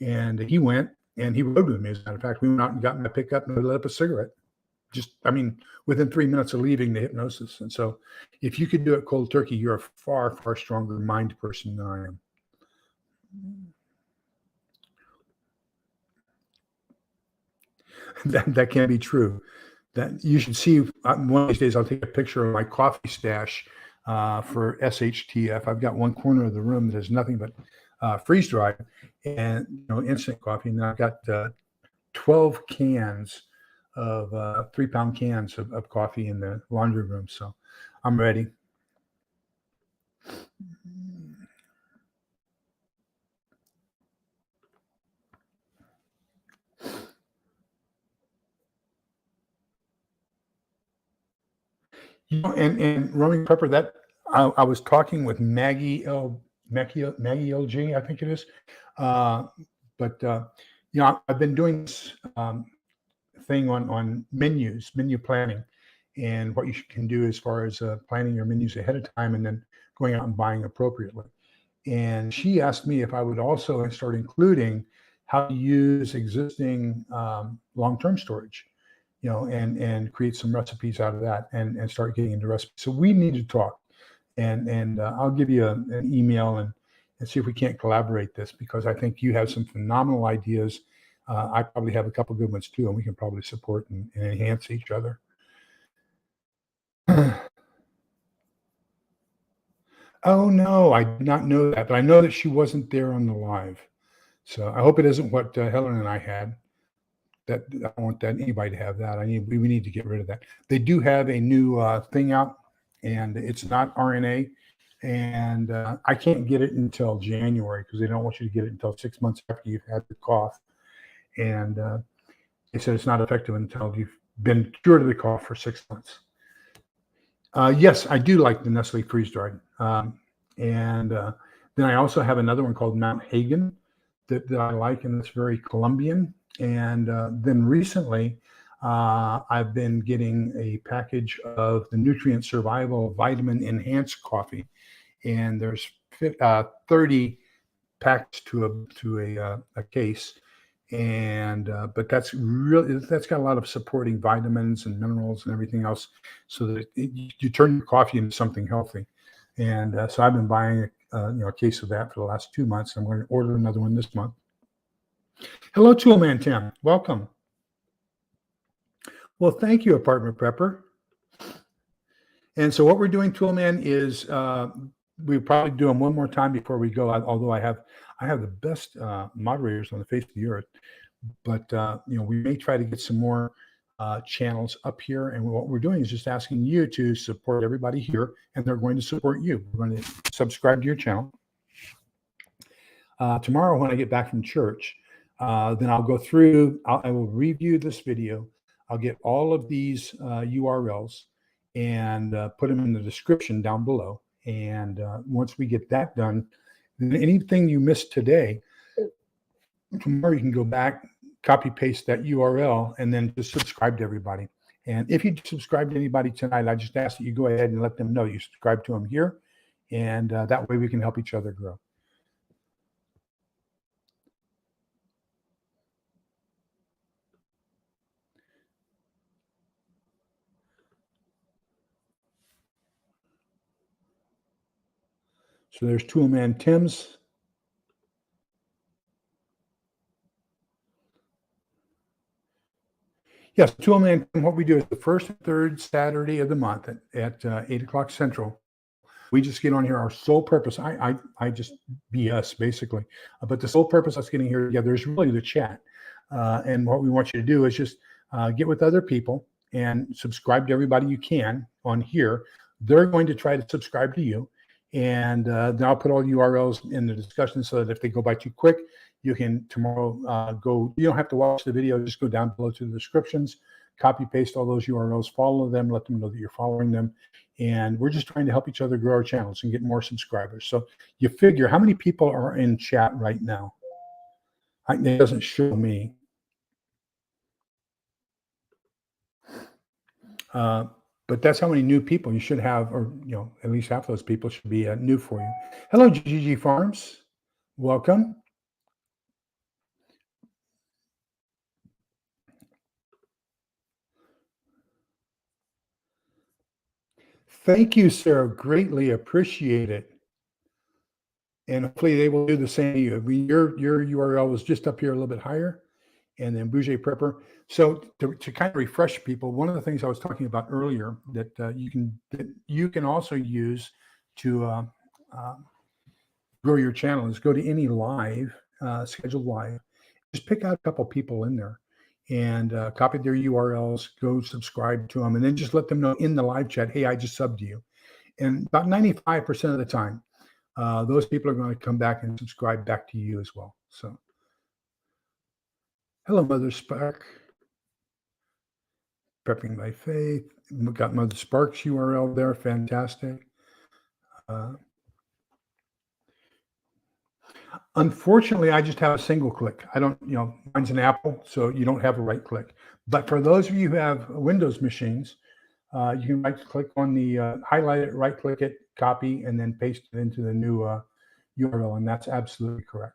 Speaker 1: And he went and he rode with me. As a matter of fact, we went out and got my pickup and we lit up a cigarette. Within 3 minutes of leaving the hypnosis. And so if you could do it cold turkey, you're a far, far stronger mind person than I am. That can be true. That you should see one of these days. I'll take a picture of my coffee stash for SHTF. I've got one corner of the room that has nothing but freeze dried and instant coffee, and I've got 12 cans of 3-pound cans of coffee in the laundry room. So I'm ready. And Romy Prepper, that I was talking with Maggie LG, I think it is. I've been doing this thing on menu planning, and what you can do as far as planning your menus ahead of time and then going out and buying appropriately. And she asked me if I would also start including how to use existing long-term storage, and create some recipes out of that and start getting into recipes. So we need to talk, and I'll give you an email and see if we can't collaborate this, because I think you have some phenomenal ideas. I probably have a couple good ones too, and we can probably support and enhance each other. Oh no, I did not know that, but I know that she wasn't there on the live. So I hope it isn't what Helen and I had. That I don't want anybody to have that. We need to get rid of that. They do have a new thing out, and it's not RNA, and I can't get it until January because they don't want you to get it until 6 months after you've had the cough. And they said it's not effective until you've been cured of the cough for 6 months. Yes, I do like the Nestle freeze dried. And then I also have another one called Mount Hagen that I like, and it's very Colombian. And then recently, I've been getting a package of the Nutrient Survival Vitamin Enhanced Coffee, and there's 30 packs to a case. And but that's got a lot of supporting vitamins and minerals and everything else, so that you turn your coffee into something healthy. And so I've been buying a case of that for the last 2 months. I'm going to order another one this month. Hello, Toolman Tim. Welcome. Well, thank you, Apartment Prepper. And so what we're doing, Toolman, is we'll probably do them one more time before we go. Although I have the best moderators on the face of the earth, but we may try to get some more channels up here. And what we're doing is just asking you to support everybody here, and they're going to support you. We're going to subscribe to your channel. Tomorrow, when I get back from church, then I'll go through. I will review this video. I'll get all of these URLs and put them in the description down below. And once we get that done, then anything you missed today, tomorrow you can go back, copy paste that URL, and then just subscribe to everybody. And if you subscribe to anybody tonight, I just ask that you go ahead and let them know you subscribe to them here, and that way we can help each other grow. So there's Toolman Tim's. Yes, Toolman Tim, what we do is the first and third Saturday of the month at 8 o'clock Central. We just get on here. Our sole purpose, I just BS basically, but the sole purpose of us getting here together is really the chat. And what we want you to do is just get with other people and subscribe to everybody you can on here. They're going to try to subscribe to you. And then I'll put all the URLs in the discussion so that if they go by too quick, you can tomorrow go. You don't have to watch the video. Just go down below to the descriptions, copy paste all those URLs, follow them, let them know that you're following them. And we're just trying to help each other grow our channels and get more subscribers. So you figure how many people are in chat right now? It doesn't show me. Uh, but that's how many new people you should have, or at least half those people should be new for you. Hello, GGG Farms. Welcome. Thank you, Sarah. Greatly appreciate it. And hopefully they will do the same to you. I mean, your URL was just up here a little bit higher, and then Bouger Prepper. So to kind of refresh people, one of the things I was talking about earlier that you can also use to grow your channel is go to any live scheduled live. Just pick out a couple people in there and copy their URLs, go subscribe to them, and then just let them know in the live chat, hey, I just subbed you. And about 95% of the time, those people are going to come back and subscribe back to you as well. So, hello, Mother Spark. Prepping by Faith. We got Mother Spark's URL there. Fantastic. Unfortunately, I just have a single click. I don't, mine's an Apple, so you don't have a right click. But for those of you who have Windows machines, you can right click on the highlight it, right click it, copy, and then paste it into the new URL. And that's absolutely correct.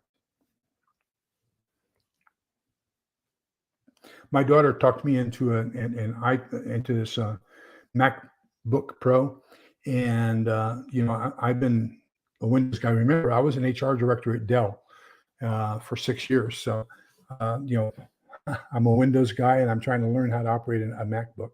Speaker 1: My daughter talked me into into this MacBook Pro, and I've been a Windows guy. Remember, I was an HR director at Dell for 6 years, so I'm a Windows guy, and I'm trying to learn how to operate a MacBook.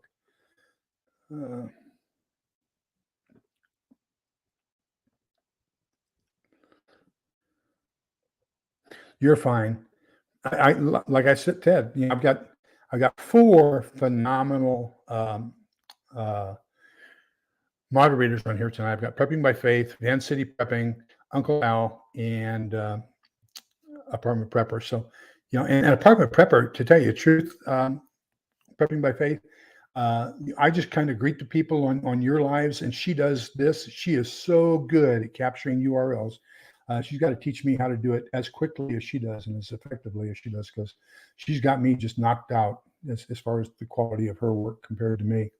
Speaker 1: You're fine. I like I said, Ted. I've got 4 phenomenal moderators on here tonight. I've got Prepping by Faith, Van City Prepping, Uncle Al, and Apartment Prepper. So, and Apartment Prepper, to tell you the truth, Prepping by Faith, I just kind of greet the people on your lives, and she does this. She is so good at capturing URLs. She's got to teach me how to do it as quickly as she does and as effectively as she does, because she's got me just knocked out as far as the quality of her work compared to me.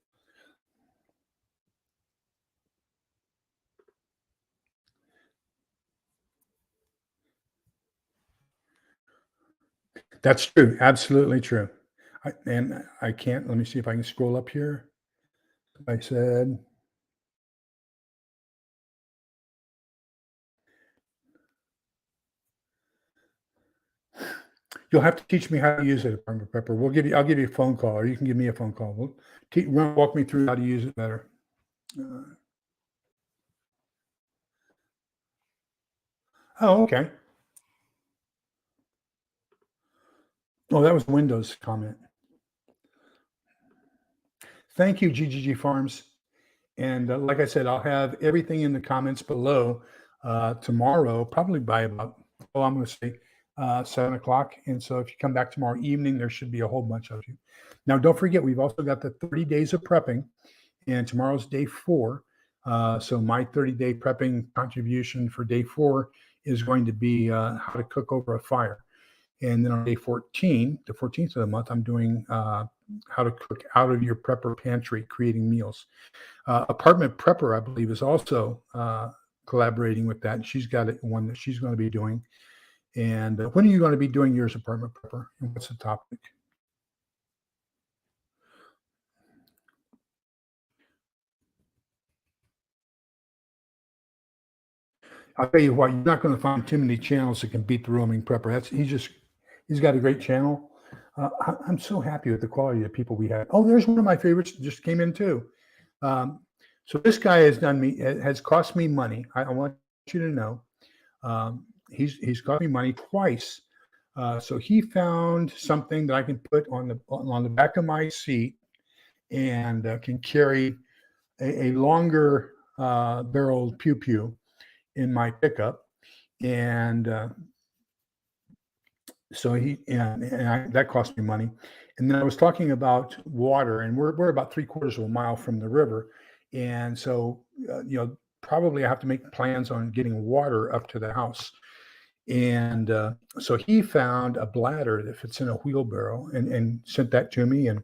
Speaker 1: That's true. Absolutely true. I can't, let me see if I can scroll up here. I said, you'll have to teach me how to use it, Apartment Prepper. I'll give you a phone call, or you can give me a phone call. Walk me through how to use it better. Oh, okay. Oh, that was Windows comment. Thank you, GGG Farms. And like I said, I'll have everything in the comments below tomorrow, probably by about, I'm going to say 7 o'clock. And so if you come back tomorrow evening, there should be a whole bunch of you. Now, don't forget, we've also got the 30 days of prepping, and tomorrow's day 4. So my 30-day prepping contribution for day 4 is going to be how to cook over a fire. And then on day 14, the 14th of the month, I'm doing how to cook out of your prepper pantry, creating meals. Apartment Prepper, I believe, is also collaborating with that. She's got one that she's going to be doing. And when are you going to be doing yours, Apartment Prepper? And what's the topic? I'll tell you what, you're not going to find too many channels that can beat the Roaming Prepper. He's got a great channel. I'm so happy with the quality of people we have. Oh, there's one of my favorites that just came in too. So this guy has cost me money. I want you to know. He's cost me money twice. So he found something that I can put on the back of my seat, and can carry a longer barreled pew pew in my pickup. And so that cost me money. And then I was talking about water, and we're about 3/4 of a mile from the river, and so probably I have to make plans on getting water up to the house. And so he found a bladder that fits in a wheelbarrow, and sent that to me, and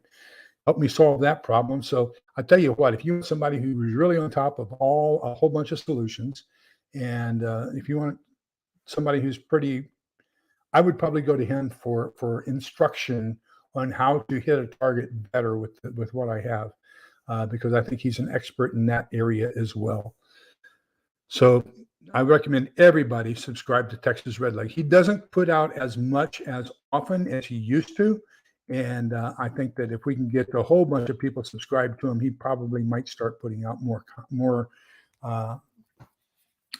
Speaker 1: helped me solve that problem. So I tell you what, if you want somebody who's really on top of a whole bunch of solutions, and if you want somebody who's pretty, I would probably go to him for instruction on how to hit a target better with what I have, because I think he's an expert in that area as well. So I recommend everybody subscribe to Texas Red Leg. He doesn't put out as much as often as he used to. And I think that if we can get a whole bunch of people subscribed to him, he probably might start putting out uh, a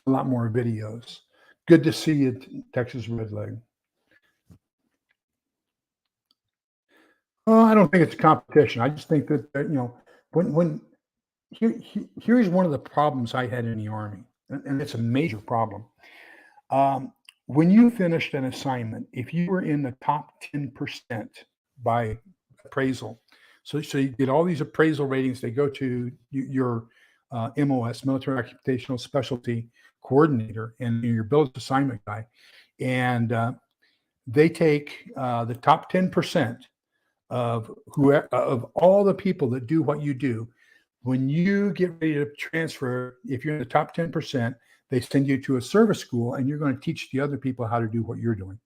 Speaker 1: lot more videos. Good to see you, Texas Red Leg. Oh, I don't think it's a competition. I just think that, when here's one of the problems I had in the Army, and it's a major problem. Um, when you finished an assignment, if you were in the top 10% by appraisal, so you get all these appraisal ratings, they go to your MOS, Military Occupational Specialty Coordinator, and your billed assignment guy, and they take the top 10% of all the people that do what you do. When you get ready to transfer, if you're in the top 10%, they send you to a service school and you're going to teach the other people how to do what you're doing.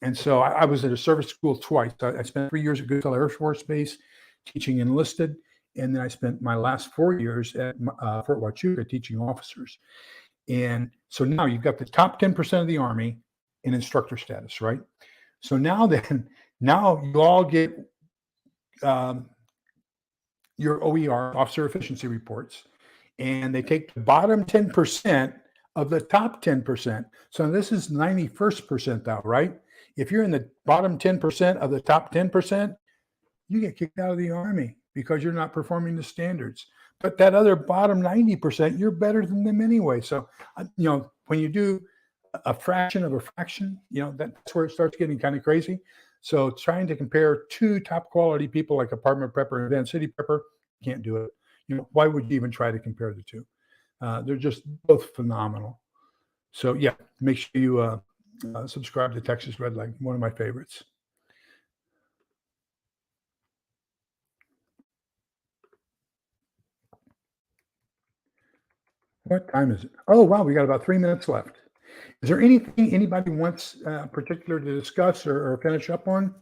Speaker 1: And so I was at a service school twice. I spent 3 years at Goodell Air Force Base teaching enlisted. And then I spent my last 4 years at Fort Huachuca teaching officers. And so now you've got the top 10% of the Army in instructor status, right? So now you all get your OER, officer efficiency reports, and they take the bottom 10% of the top 10%. So this is 91st percentile, right? If you're in the bottom 10% of the top 10%, you get kicked out of the Army because you're not performing the standards. But that other bottom 90%, you're better than them anyway. So, when you do a fraction of a fraction, that's where it starts getting kind of crazy. So trying to compare two top quality people like Apartment Prepper and Van City Prepper, can't do it. Why would you even try to compare the two? They're just both phenomenal. So yeah, make sure you subscribe to Texas Red Leg, one of my favorites. What time is it? Oh, wow, we got about 3 minutes left. Is there anything anybody wants particular to discuss or finish up on?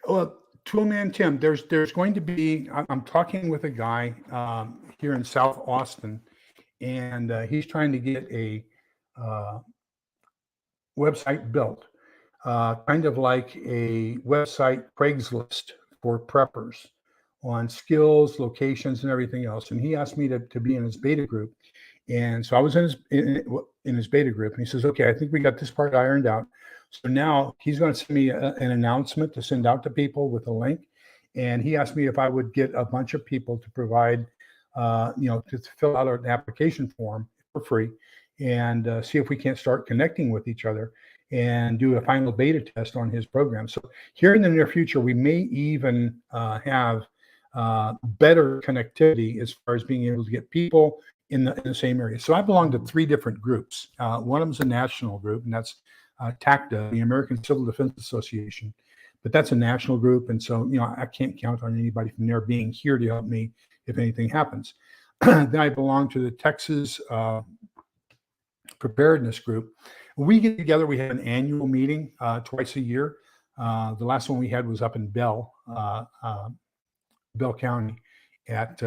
Speaker 1: Well, Toolman Tim, there's going to be. I'm talking with a guy here in South Austin, and he's trying to get a uh, website built, kind of like a website Craigslist for preppers on skills, locations, and everything else. And he asked me to be in his beta group. And so I was in his beta group, and he says, "Okay, I think we got this part ironed out." So now he's going to send me an announcement to send out to people with a link. And he asked me if I would get a bunch of people to provide, to fill out an application form for free, and see if we can't start connecting with each other and do a final beta test on his program. So here in the near future, we may even have better connectivity as far as being able to get people in the same area. So I belong to 3 different groups. One of them is a national group, and that's TACDA, the American Civil Defense Association. But that's a national group, and so I can't count on anybody from there being here to help me if anything happens. Then I belong to the Texas Preparedness Group. We get together. We have an annual meeting twice a year. The last one we had was up in Bell County at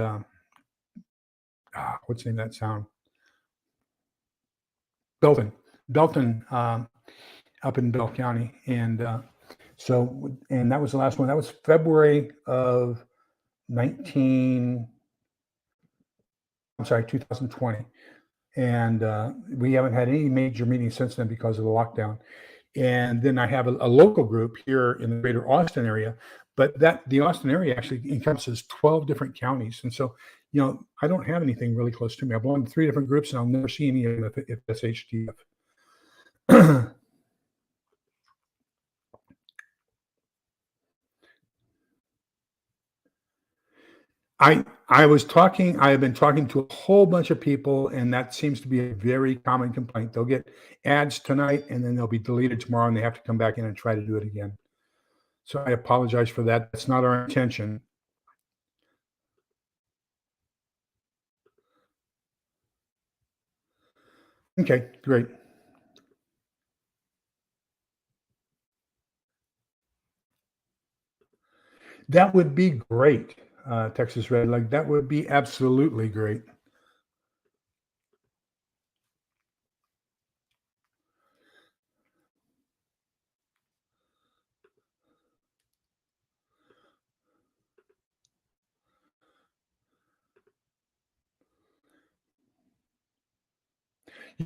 Speaker 1: what's the name of that town? Belton, up in Bell County, and that was the last one. That was February of 2020, and we haven't had any major meetings since then because of the lockdown. And then I have a local group here in the greater Austin area, but the Austin area actually encompasses 12 different counties. And so, I don't have anything really close to me. I belong to 3 different groups, and I'll never see any of them if that's HTF. I have been talking to a whole bunch of people, and that seems to be a very common complaint. They'll get ads tonight, and then they'll be deleted tomorrow, and they have to come back in and try to do it again. So I apologize for that. That's not our intention. Okay, great. That would be great, Texas Red. Like, that would be absolutely great.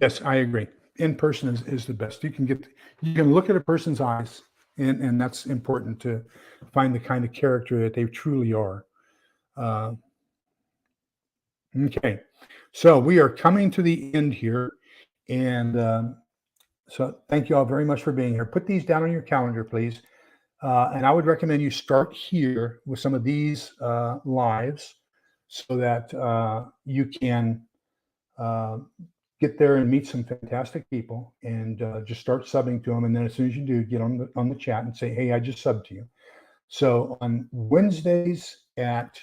Speaker 1: Yes, I agree. In person is the best. You can look at a person's eyes, and that's important to find the kind of character that they truly are. Uh, okay, so we are coming to the end here, and so thank you all very much for being here. Put these down on your calendar, please. And I would recommend you start here with some of these lives so that you can uh, get there and meet some fantastic people and just start subbing to them. And then as soon as you do, get on the chat and say, "Hey, I just subbed to you." So on Wednesdays at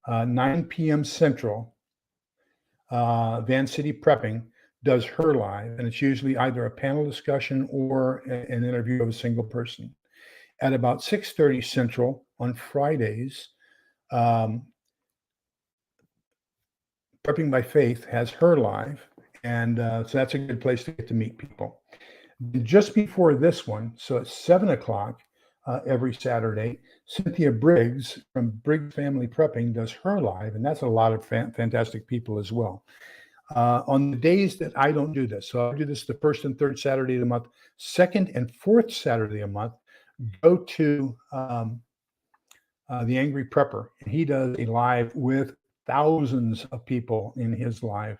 Speaker 1: 9 p.m. Central, Van City Prepping does her live, and it's usually either a panel discussion or an interview of a single person. At about 6:30 Central on Fridays, um, Prepping by Faith has her live, and so that's a good place to get to meet people. Just before this one, so at 7 o'clock every Saturday, Cynthia Briggs from Briggs Family Prepping does her live, and that's a lot of fantastic people as well. On the days that I don't do this, so I do this the first and third Saturday of the month, second and fourth Saturday a month, go to the Angry Prepper, and he does a live with thousands of people in his live,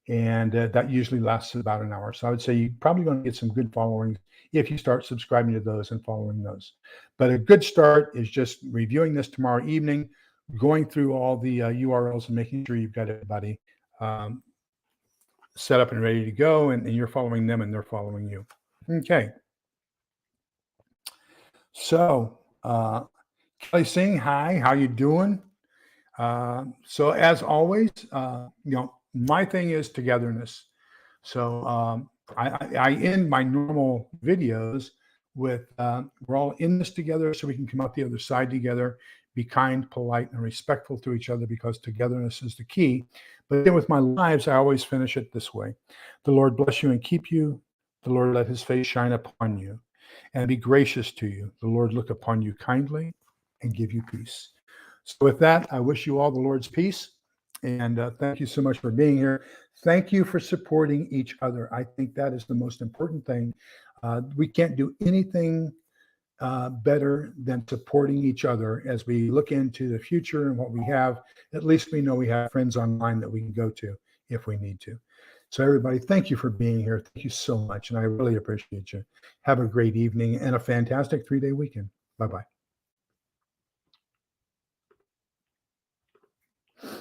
Speaker 1: and that usually lasts about an hour. So I would say you're probably going to get some good followings if you start subscribing to those and following those. But a good start is just reviewing this tomorrow evening, going through all the URLs and making sure you've got everybody um, set up and ready to go, and you're following them and they're following you. Okay. So Kelly Singh, hi, how you doing? So as always, my thing is togetherness. So I end my normal videos with we're all in this together so we can come out the other side together, be kind, polite, and respectful to each other because togetherness is the key. But then with my lives, I always finish it this way. The Lord bless you and keep you. The Lord let his face shine upon you and be gracious to you. The Lord look upon you kindly and give you peace. So with that, I wish you all the Lord's peace. And thank you so much for being here. Thank you for supporting each other. I think that is the most important thing. We can't do anything better than supporting each other as we look into the future and what we have. At least we know we have friends online that we can go to if we need to. So everybody, thank you for being here. Thank you so much. And I really appreciate you. Have a great evening and a fantastic 3-day weekend. Bye-bye.